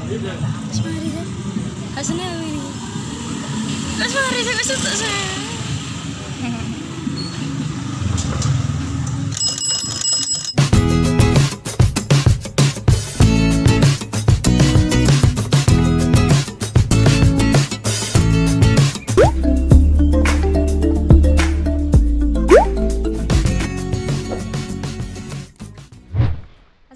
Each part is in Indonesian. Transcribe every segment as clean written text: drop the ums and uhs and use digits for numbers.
Hasilnya ini.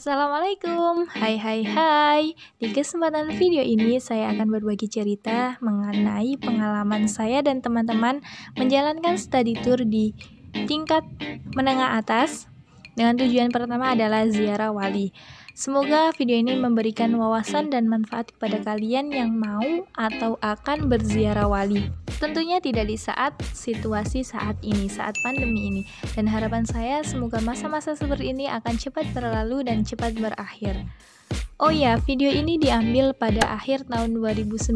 Assalamualaikum, hai. Di kesempatan video ini saya akan berbagi cerita mengenai pengalaman saya dan teman-teman menjalankan study tour di tingkat menengah atas dengan tujuan pertama adalah ziarah wali. Semoga video ini memberikan wawasan dan manfaat kepada kalian yang mau atau akan berziarah wali. Tentunya tidak di saat situasi saat ini, saat pandemi ini. Dan harapan saya semoga masa-masa seperti ini akan cepat berlalu dan cepat berakhir. Oh ya, video ini diambil pada akhir tahun 2019,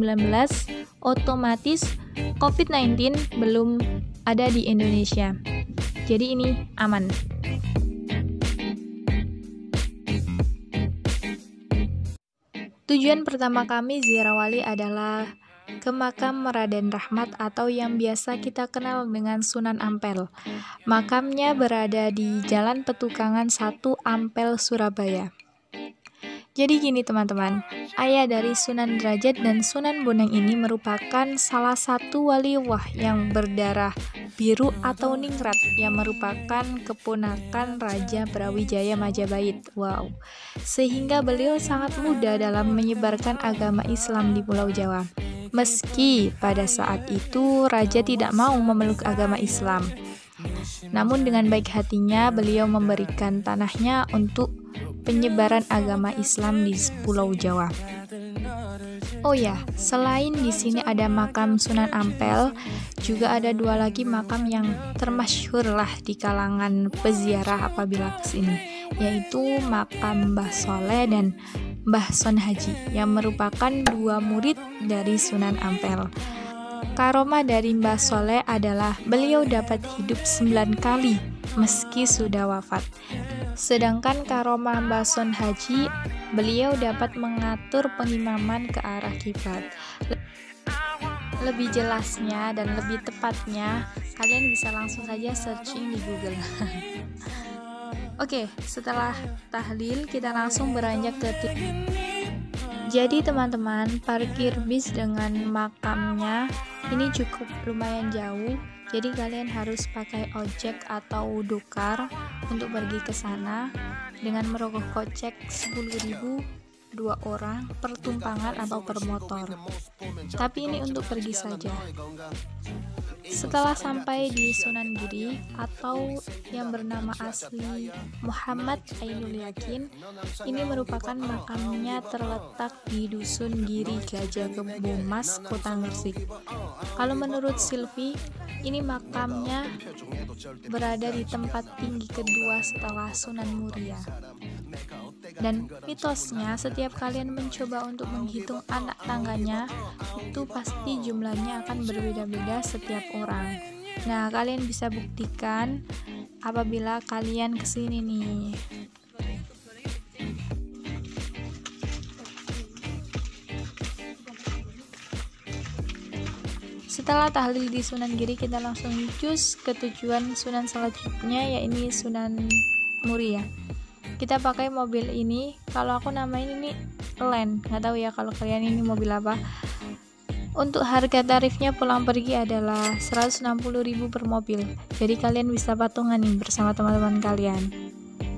otomatis COVID-19 belum ada di Indonesia. Jadi ini aman. Tujuan pertama kami ziarah wali adalah ke makam Raden Rahmat atau yang biasa kita kenal dengan Sunan Ampel. Makamnya berada di Jalan Petukangan 1 Ampel, Surabaya. Jadi gini teman-teman, ayah dari Sunan Derajat dan Sunan Bonang ini merupakan salah satu waliullah yang berdarah biru atau ningrat yang merupakan keponakan Raja Brawijaya Majapahit. Wow, sehingga beliau sangat muda dalam menyebarkan agama Islam di Pulau Jawa. Meski pada saat itu Raja tidak mau memeluk agama Islam, namun dengan baik hatinya beliau memberikan tanahnya untuk penyebaran agama Islam di Pulau Jawa. Oh ya, selain di sini ada makam Sunan Ampel, juga ada 2 lagi makam yang termasyhur lah di kalangan peziarah apabila kesini, yaitu makam Mbah Soleh dan Mbah Son Haji yang merupakan 2 murid dari Sunan Ampel. Karomah dari Mbah Soleh adalah beliau dapat hidup 9 kali meski sudah wafat. Sedangkan karomah Mbah Son Haji, beliau dapat mengatur pengimaman ke arah kiblat. Lebih jelasnya dan lebih tepatnya, kalian bisa langsung saja searching di Google. Oke, setelah tahlil kita langsung beranjak ke Jadi teman-teman, parkir bis dengan makamnya ini cukup lumayan jauh. Jadi kalian harus pakai ojek atau dokar untuk pergi ke sana dengan merogoh kocek 10.000 2 orang per tumpangan atau per motor. Tapi ini untuk pergi saja. Setelah sampai di Sunan Giri atau yang bernama asli Muhammad Ainul Yakin, ini merupakan makamnya terletak di Dusun Giri Gajah Kebo Mas, Kota Gresik. Kalau menurut Silvi, ini makamnya berada di tempat tinggi kedua setelah Sunan Muria. Dan mitosnya setiap kalian mencoba untuk menghitung anak tangganya, itu pasti jumlahnya akan berbeda-beda setiap orang. Nah, kalian bisa buktikan apabila kalian kesini nih. Setelah tahlil di Sunan Giri, kita langsung cus ke tujuan Sunan selanjutnya, yaitu Sunan Muria. Kita pakai mobil ini, kalau aku namain ini Land, nggak tahu ya kalau kalian ini mobil apa. Untuk harga tarifnya pulang pergi adalah 160.000 per mobil, jadi kalian bisa patungan nih bersama teman-teman kalian.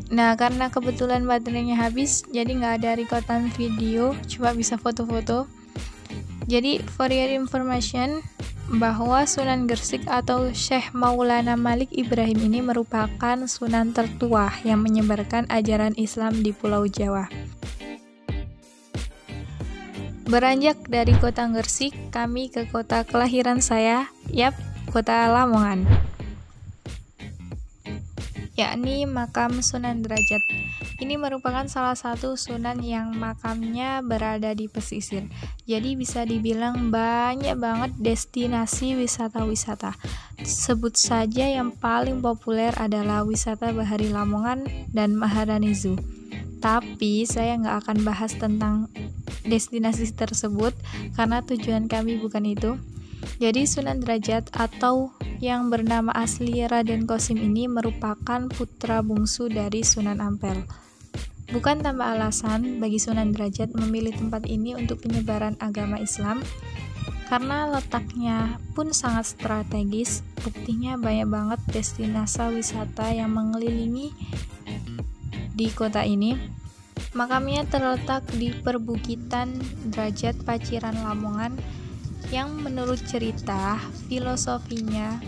Nah, karena kebetulan baterainya habis, jadi nggak ada rekodan video, cuma bisa foto-foto. Jadi for your information, bahwa Sunan Gresik atau Syekh Maulana Malik Ibrahim ini merupakan sunan tertua yang menyebarkan ajaran Islam di Pulau Jawa. Beranjak dari kota Gresik, kami ke kota kelahiran saya, kota Lamongan, yakni makam Sunan Derajat. Ini merupakan salah satu sunan yang makamnya berada di pesisir. Jadi bisa dibilang banyak banget destinasi wisata-wisata. Sebut saja yang paling populer adalah wisata Bahari Lamongan dan Maharani Zoo. Tapi saya nggak akan bahas tentang destinasi tersebut karena tujuan kami bukan itu. Jadi Sunan Derajat atau yang bernama asli Raden Qasim ini merupakan putra bungsu dari Sunan Ampel. Bukan tanpa alasan bagi Sunan Derajat memilih tempat ini untuk penyebaran agama Islam, karena letaknya pun sangat strategis. Buktinya banyak banget destinasi wisata yang mengelilingi di kota ini. Makamnya terletak di perbukitan Derajat Paciran Lamongan, yang menurut cerita filosofinya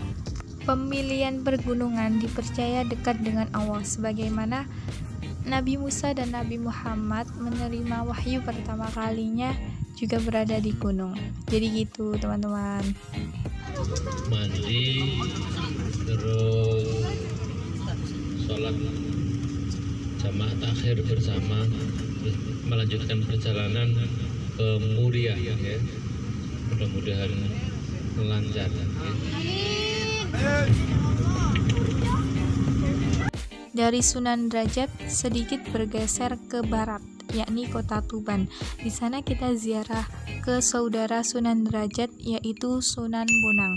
pemilihan pergunungan dipercaya dekat dengan Allah, sebagaimana Nabi Musa dan Nabi Muhammad menerima wahyu pertama kalinya juga berada di gunung. Jadi gitu teman-teman. Mandi, terus sholat jamaah takhir bersama, terus melanjutkan perjalanan ke Muria ya. Mudah-mudahan lancar ya. Dari Sunan Derajat sedikit bergeser ke barat, yakni kota Tuban. Di sana kita ziarah ke saudara Sunan Derajat, yaitu Sunan Bonang,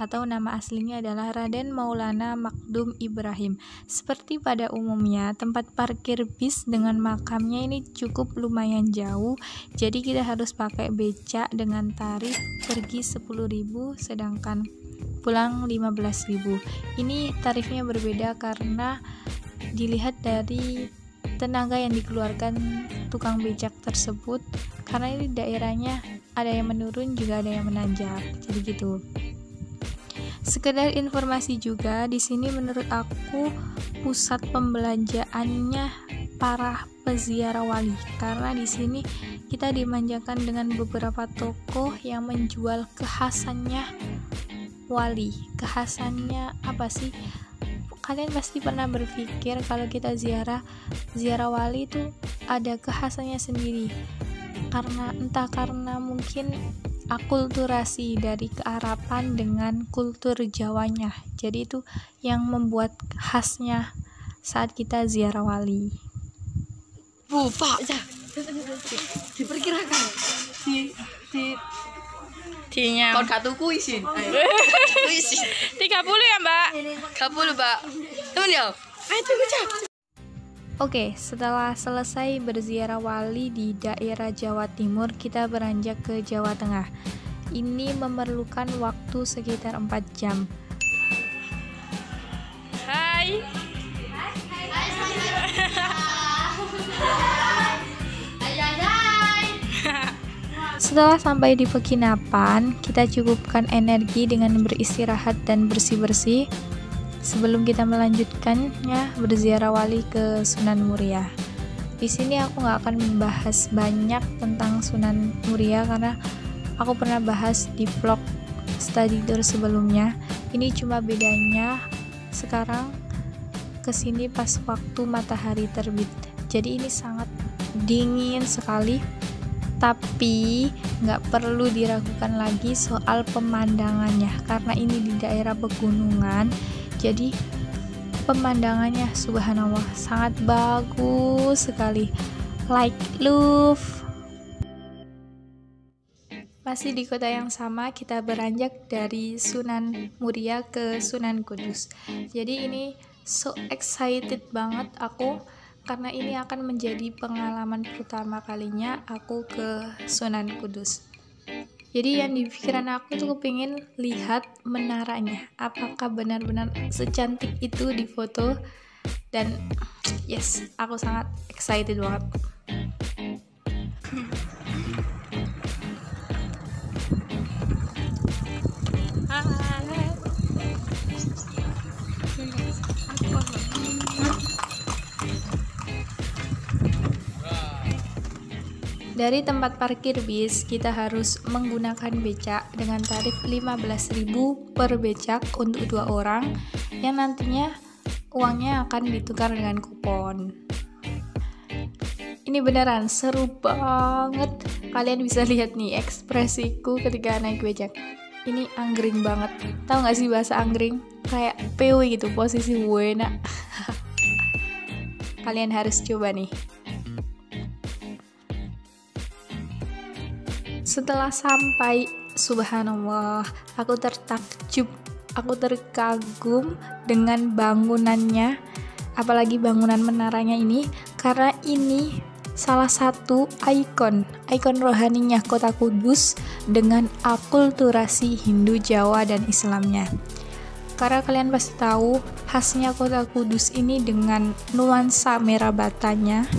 atau nama aslinya adalah Raden Maulana Makdum Ibrahim. Seperti pada umumnya, tempat parkir bis dengan makamnya ini cukup lumayan jauh, jadi kita harus pakai becak dengan tarif pergi 10.000 sedangkan pulang 15.000. Ini tarifnya berbeda karena dilihat dari tenaga yang dikeluarkan tukang becak tersebut, karena ini daerahnya ada yang menurun juga ada yang menanjak. Jadi gitu. Sekedar informasi juga, di sini menurut aku pusat pembelanjaannya para peziarah wali, karena di sini kita dimanjakan dengan beberapa toko yang menjual kekhasannya wali. Kekhasannya apa sih? Kalian pasti pernah berpikir kalau kita ziarah wali itu ada kekhasannya sendiri, karena karena mungkin akulturasi dari kearapan dengan kultur Jawanya. Jadi itu yang membuat khasnya saat kita ziarah wali. Pak, diperkirakan Tinya kon katuku isin. 30 ya mbak. 30 Pak. Temen ya. Ayo tunggu Cak. Oke, setelah selesai berziarah wali di daerah Jawa Timur, kita beranjak ke Jawa Tengah. Ini memerlukan waktu sekitar 4 jam. Hai. Setelah sampai di penginapan, kita cukupkan energi dengan beristirahat dan bersih-bersih sebelum kita melanjutkannya berziarah wali ke Sunan Muria. Di sini aku nggak akan membahas banyak tentang Sunan Muria karena aku pernah bahas di vlog study tour sebelumnya. Ini cuma bedanya sekarang kesini pas waktu matahari terbit. Jadi ini sangat dingin sekali, tapi nggak perlu diragukan lagi soal pemandangannya karena ini di daerah pegunungan. Jadi pemandangannya subhanallah sangat bagus sekali, like love. Masih di kota yang sama, kita beranjak dari Sunan Muria ke Sunan Kudus. Jadi ini so excited banget aku karena ini akan menjadi pengalaman pertama kalinya aku ke Sunan Kudus. Jadi yang di pikiran aku tuh kepingin lihat menaranya, apakah benar-benar secantik itu di foto. Dan yes, aku sangat excited banget. Dari tempat parkir bis, kita harus menggunakan becak dengan tarif 15.000 per becak untuk 2 orang, yang nantinya uangnya akan ditukar dengan kupon. Ini beneran seru banget. Kalian bisa lihat nih ekspresiku ketika naik becak. Ini anggring banget. Tahu gak sih bahasa anggring? Kayak PW gitu, posisi buena. Kalian harus coba nih. Setelah sampai, subhanallah, aku tertakjub, aku terkagum dengan bangunannya, apalagi bangunan menaranya ini, karena ini salah satu ikon rohaninya kota Kudus dengan akulturasi Hindu, Jawa, dan Islamnya. Karena kalian pasti tahu khasnya kota Kudus ini dengan nuansa merah batanya.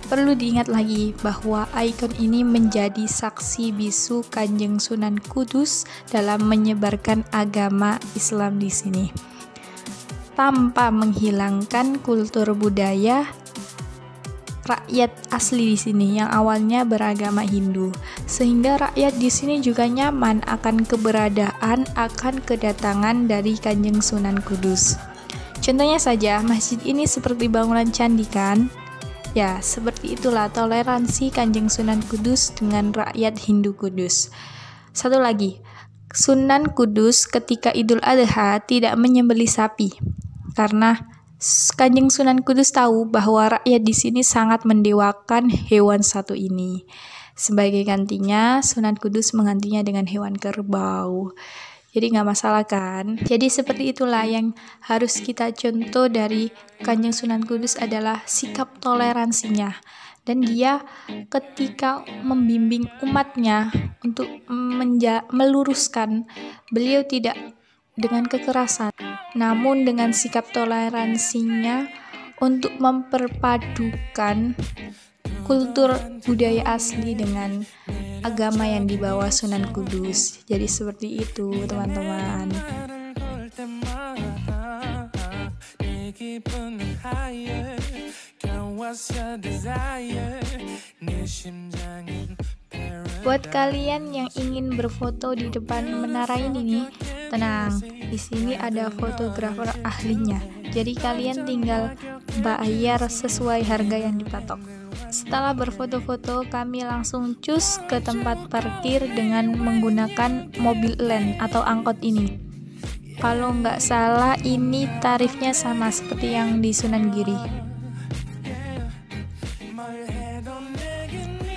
Perlu diingat lagi bahwa ikon ini menjadi saksi bisu Kanjeng Sunan Kudus dalam menyebarkan agama Islam di sini, tanpa menghilangkan kultur budaya rakyat asli di sini yang awalnya beragama Hindu, sehingga rakyat di sini juga nyaman akan keberadaan, akan kedatangan dari Kanjeng Sunan Kudus. Contohnya saja, masjid ini seperti bangunan candi kan? Ya, seperti itulah toleransi Kanjeng Sunan Kudus dengan rakyat Hindu Kudus. Satu lagi, Sunan Kudus ketika Idul Adha tidak menyembelih sapi, karena Kanjeng Sunan Kudus tahu bahwa rakyat di sini sangat mendewakan hewan satu ini. Sebagai gantinya, Sunan Kudus menggantinya dengan hewan kerbau. Jadi nggak masalah kan? Jadi seperti itulah yang harus kita contoh dari Kanjeng Sunan Kudus adalah sikap toleransinya. Dan dia ketika membimbing umatnya untuk meluruskan, beliau tidak dengan kekerasan, namun dengan sikap toleransinya untuk memperpadukan kultur budaya asli dengan agama yang dibawa Sunan Kudus. Jadi seperti itu teman-teman. Buat kalian yang ingin berfoto di depan menara ini nih, tenang, di sini ada fotografer ahlinya. Jadi kalian tinggal bayar sesuai harga yang dipatok. Setelah berfoto-foto, kami langsung cus ke tempat parkir dengan menggunakan mobil len atau angkot ini. Kalau nggak salah, ini tarifnya sama seperti yang di Sunan Giri.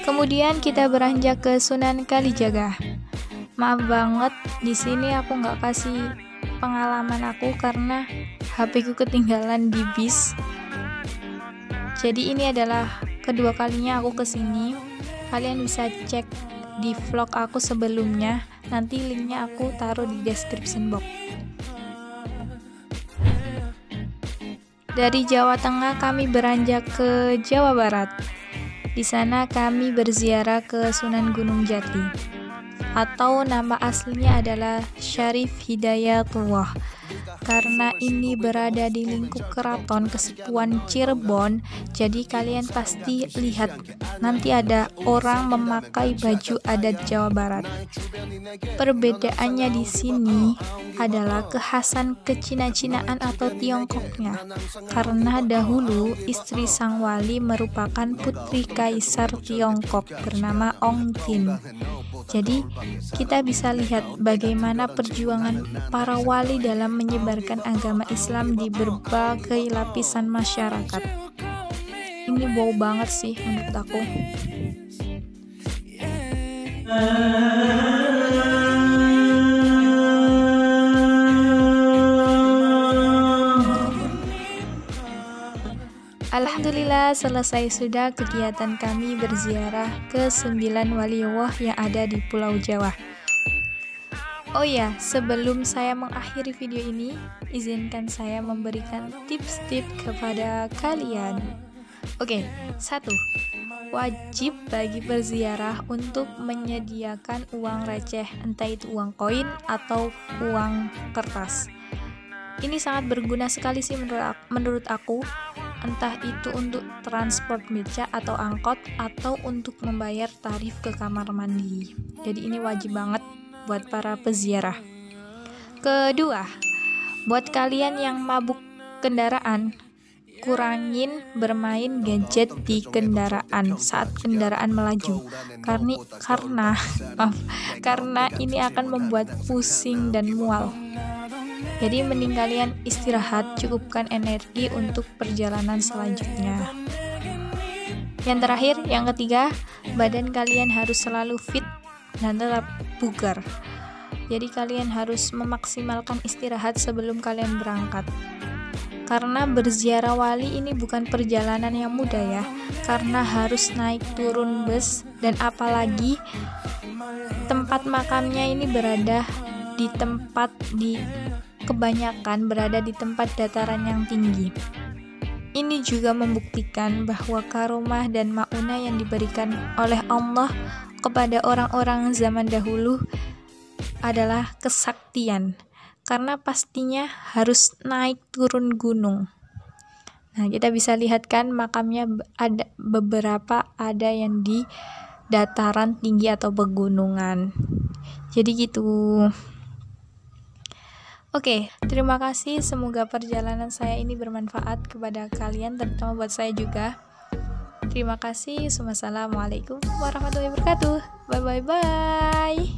Kemudian kita beranjak ke Sunan Kalijaga. Maaf banget, di sini aku nggak kasih pengalaman aku karena HP ku ketinggalan di bis. Jadi ini adalah kedua kalinya aku kesini. Kalian bisa cek di vlog aku sebelumnya. Nanti linknya aku taruh di description box. Dari Jawa Tengah kami beranjak ke Jawa Barat. Di sana kami berziarah ke Sunan Gunung Jati, atau nama aslinya adalah Syarif Hidayatullah. Karena ini berada di lingkup keraton Kesepuan Cirebon, jadi kalian pasti lihat nanti ada orang memakai baju adat Jawa Barat. Perbedaannya di sini adalah kekhasan kecina-cinaan atau Tiongkoknya, karena dahulu istri sang wali merupakan putri kaisar Tiongkok bernama Ong Tin. Jadi kita bisa lihat bagaimana perjuangan para wali dalam menyebarkan agama Islam di berbagai lapisan masyarakat. Ini wow banget sih menurut aku. Alhamdulillah, selesai sudah kegiatan kami berziarah ke 9 waliullah yang ada di Pulau Jawa. Oh ya, sebelum saya mengakhiri video ini, izinkan saya memberikan tips-tips kepada kalian. Oke, 1. Wajib bagi berziarah untuk menyediakan uang receh, entah itu uang koin atau uang kertas. Ini sangat berguna sekali sih menurut aku, entah itu untuk transport beca atau angkot atau untuk membayar tarif ke kamar mandi. Jadi ini wajib banget buat para peziarah. Kedua, buat kalian yang mabuk kendaraan, kurangin bermain gadget di kendaraan saat kendaraan melaju, karena ini akan membuat pusing dan mual. Jadi mending kalian istirahat, cukupkan energi untuk perjalanan selanjutnya. Yang terakhir, yang ketiga, badan kalian harus selalu fit dan tetap bugar. Jadi kalian harus memaksimalkan istirahat sebelum kalian berangkat. Karena berziarah wali ini bukan perjalanan yang mudah ya, karena harus naik turun bus, dan apalagi tempat makamnya ini berada di kebanyakan berada di tempat dataran yang tinggi. Ini juga membuktikan bahwa karomah dan maunah yang diberikan oleh Allah kepada orang-orang zaman dahulu adalah kesaktian, karena pastinya harus naik turun gunung. Nah, kita bisa lihat kan makamnya ada beberapa ada yang di dataran tinggi atau pegunungan. Jadi gitu. Oke, terima kasih. Semoga perjalanan saya ini bermanfaat kepada kalian, terutama buat saya juga. Terima kasih. Wassalamualaikum warahmatullahi wabarakatuh. Bye bye bye.